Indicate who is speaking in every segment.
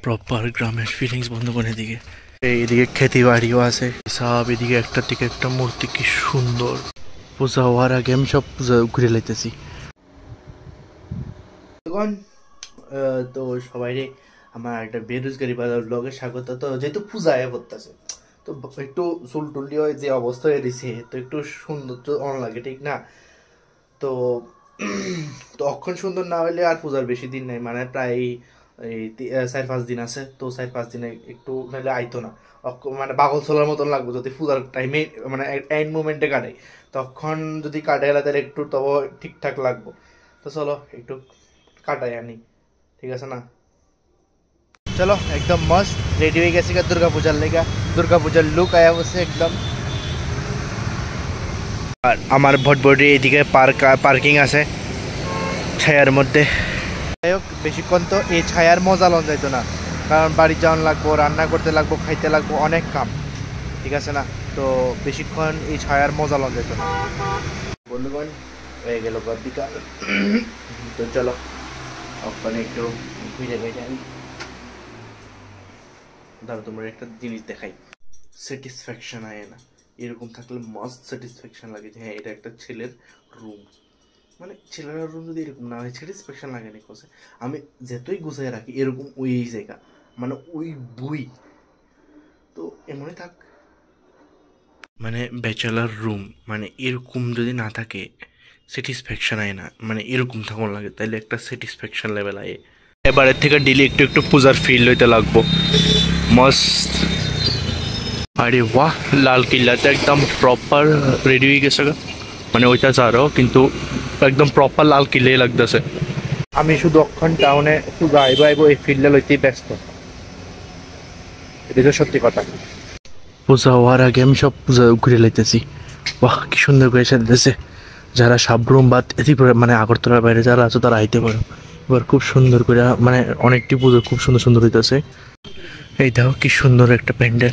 Speaker 1: Proper গ্রামের feelings বন্ধুগণ। এদিকে এইদিকে খেতি বাড়িও আছে সব, এদিকে একটার দিকে একটা মূর্তি কি সুন্দর। পূজা হওয়ার আগে আমি সব পূজা ঘুরে লাইতেছি। তো সবাই আমার একটা বেরোজগারি বাজার ব্লগে স্বাগত। তো যেহেতু পূজা আয়া করতেছে তো একটু চুল টুল দিয়ে যে অবস্থা হয়ে দিছে তো একটু সুন্দর তো অন লাগে, ঠিক না? তো তখন সুন্দর না হলে আর পূজার বেশি দিন নেই, মানে প্রায় এই 4-5 দিন আছে। তো 4-5 দিনে একটু নাহলে আইতো না, মানে পাগল চলার মতন লাগবে যদি পূজার টাইমে মানে এন্ড মোমেন্টে কাটে। তখন যদি কাটে গেলে তাহলে একটু তবে ঠিকঠাক লাগবো। তো চলো একটু কাটাই আনি, ঠিক আছে না? চলো একদম মস্ত রেডি হয়ে গেছি দুর্গা পূজার লেগা। দুর্গা পূজার লুক আয়া বসে একদম। আর আমার ভটভটি এইদিকে পার্কিং আছে ছায়ার মধ্যে। যাই হোক বেশিক্ষণ তো এই ছায়ার মজা লন যাইতো না, কারণ বাড়ি যাওয়ান লাগবো, রান্না করতে লাগবো, খাইতে লাগবো, অনেক কাম, ঠিক আছে না? তো বেশিক্ষণ এই ছায়ার মজা লন যাইতো না। বন্ধুগণ হয়ে গেল বিকাল। তো চলো ওখানে একটু ঘুরে ঘুরে আনি। ধরো তোমরা একটা জিনিস দেখাই, স্যাটিসফ্যাকশন আয় না, এরকম থাকলে মাস্ট স্যাটিসফ্যাকশন লাগে যে হ্যাঁ এটা একটা ছেলের রুম। মানে ছেলের রুম যদি এরকম না হয় স্যাটিসফ্যাকশন লাগে না কোসে। আমি যতই গুছাই রাখি এরকম ওই জায়গা, মানে ওই বই তো এমনই থাক। মানে ব্যাচেলার রুম মানে এরকম যদি না থাকে স্যাটিসফ্যাকশন আয় না, মানে এরকম থাকুন লাগে তাইলে একটা স্যাটিসফ্যাকশন লেভেল আয়। এবারের থেকে ডেলি একটু একটু পূজার ফিল হইতে লাগবো মস্ত। আরে বাহ, লাল কিল্লাতে একদম প্রপার রেডি হয়ে গেছে, মানে ওইটা ছাড়াও কিন্তু একদম প্রপার লাল কিল্লাই লাগতেছে। আমি শুধু অক্ষণ টাউনে শুধু আইবো এই ফিল্ডে লইতেই ব্যস্ত, এটা তো সত্যি কথা। পূজা হওয়ার আগে আমি সব পূজা ঘুরে লাইতেছি। বাহ কি সুন্দর করে সাজতেছে। যারা সাবরুম বা মানে আগরতলার বাইরে যারা আছে তারা আইতে পারো। এবার খুব সুন্দর করে মানে অনেকটি পুজো খুব সুন্দর সুন্দর হইতেছে। এই দেখো কি সুন্দর একটা প্যান্ডেল।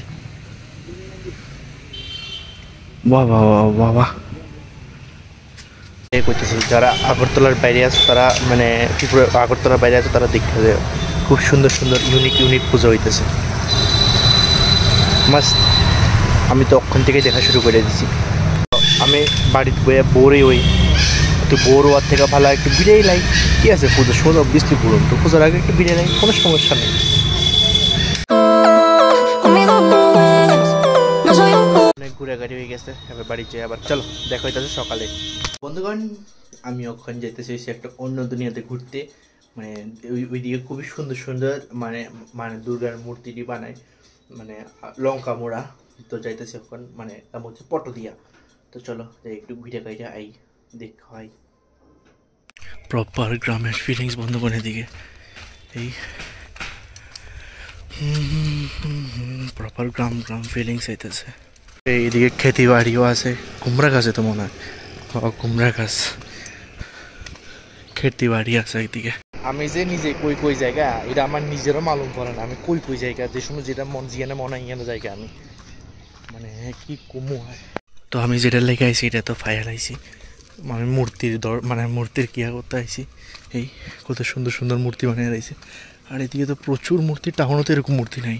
Speaker 1: বাহ বাহ বাহ বাহ। করতেছি যারা আগরতলার বাইরে আছে তারা মানে ত্রিপুরা আগরতলার বাইরে আছে তারা দেখতে যায়, খুব সুন্দর সুন্দর ইউনিক পুজো হইতেছে মাস্ট। আমি তো অক্ষণ থেকেই দেখা শুরু করে দিছি। আমি বাড়িতে বইয়া বোরই হই, একটু বোর হওয়ার থেকে ভালো একটু বিড়াই লাই। কি আছে পুজো শোন অবভিয়াসলি বলুন তো, পূজার আগে একটু বিড়াই লাই, কোনো সমস্যা নেই। অনেক ঘুরাঘুরি হয়ে গেছে, এবার বাড়ি যাই আবার। চলো দেখা হইতেছে সকালে। বন্ধুগণ আমি ওখানে যেতেছি একটা অন্য দুনিয়াতে ঘুরতে, মানে ওইদিকে খুবই সুন্দর সুন্দর মানে মানে দুর্গার মূর্তিটি বানায়, মানে লঙ্কা মোড়া। তো যাইতেছি ওখানে, মানে নাম হচ্ছে পটদিয়া। তো চলো একটু ঘুরে ঘুরে আই, দেখা হয় প্রপার গ্রামের ফিলিংস বন্ধুগণ। এদিকে এই প্রপার গ্রাম ফিলিংস আইতেছে। এইদিকে খেতি বাড়িও আছে, কুমড়া গাছে তো মনে হয় কুমড়া গাছ, খেতি বাড়ি আছে একদিকে। আমি যে নিজে কই জায়গা এটা আমার নিজেরও মালুম করে না, আমি কই জায়গা যে শুনো যেটা মন জিয়ানে মনে হয় ইয়ানো জায়গা আমি মানে কি কমু হয়। তো আমি যেটা লেগে আইছি এটা তো ফায়ার আইছি, আমি মূর্তির মানে মূর্তির কিয়া করতে আইছি। এই কত সুন্দর সুন্দর মূর্তি বানিয়ে রয়েছে, আর এদিকে তো প্রচুর মূর্তি, টাউনও তো এরকম মূর্তি নাই।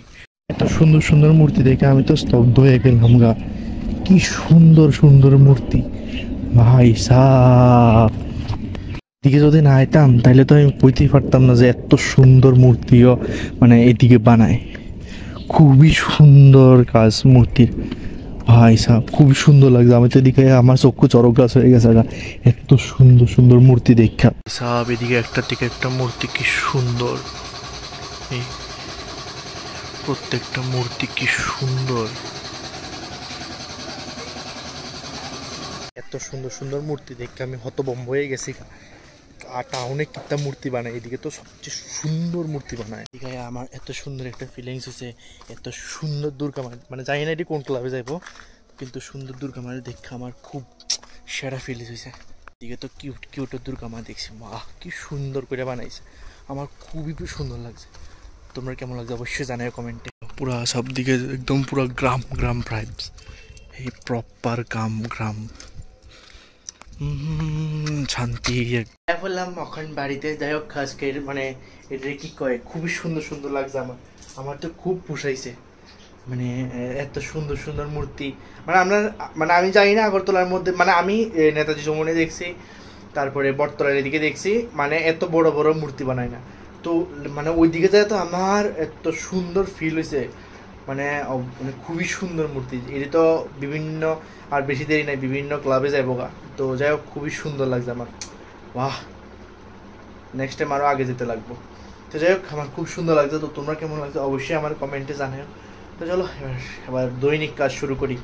Speaker 1: এত সুন্দর সুন্দর মূর্তি দেখে আমি তো স্তব্ধ হয়ে গেলাম গা। কি সুন্দর সুন্দর মূর্তি ভাই সাহ। এদিকে যদি না আইতাম তাহলে তো আমি বুঝতেই পারতাম না যে এত সুন্দর মূর্তিও মানে এদিকে বানায়। খুবই সুন্দর কাজ মূর্তির ভাই সাহ, খুবই সুন্দর লাগছে। আমি তো এদিকে আমার চক্ষু চরক গাছ হয়ে গেছে, এত সুন্দর সুন্দর মূর্তি দেখা সাহ। এদিকে একটার দিকে একটা মূর্তি কি সুন্দর, এই প্রত্যেকটা মূর্তি কি সুন্দর। এত সুন্দর সুন্দর মূর্তি দেখে আমি হতভম্ব হয়ে গেছি। আর টাউনে কিটা মূর্তি বানায়, এদিকে তো সবচেয়ে সুন্দর মূর্তি বানায়। এদিকে আমার এত সুন্দর একটা ফিলিংস হয়েছে, এত সুন্দর দুর্গা মা, মানে জানি না এটি কোন ক্লাবে যাইবো, কিন্তু সুন্দর দুর্গা মায়ের দেখে আমার খুব সেরা ফিলিংস হয়েছে। এদিকে তো কিউট দুর্গা মা দেখছি, বাহ কি সুন্দর করে বানাইছে, আমার খুবই সুন্দর লাগছে। তোমরা কেমন লাগছে অবশ্যই জানাই কমেন্টে। পুরা সব দিকে একদম পুরো গ্রাম ভাইবস, এই প্রপার গ্রাম শান্তি বললাম এখন বাড়িতে যাই হোক আজকের মানে এটা কি কয় খুবই সুন্দর সুন্দর লাগছে আমার তো খুব পোষাইছে মানে এত সুন্দর সুন্দর মূর্তি মানে আমরা মানে আমি জানি না আগরতলার মধ্যে মানে আমি নেতাজি চৌমুহনী দেখছি তারপরে বটতলার এদিকে দেখছি মানে এত বড় বড় মূর্তি বানায় না তো মানে ওইদিকে যায় তো আমার এত সুন্দর ফিল হয়েছে মানে মানে খুবই সুন্দর মূর্তি এটা তো বিভিন্ন আর বেশি দেরি নাই বিভিন্ন ক্লাবে যাইব গা তো যাই হোক খুবই সুন্দর লাগছে আমার বাহ নেক্সট টাইম আরও আগে যেতে লাগবো তো যাই হোক আমার খুব সুন্দর লাগছে তো তোমরা কেমন লাগছে অবশ্যই আমার কমেন্টে জানাও তো চলো এবার দৈনিক কাজ শুরু করি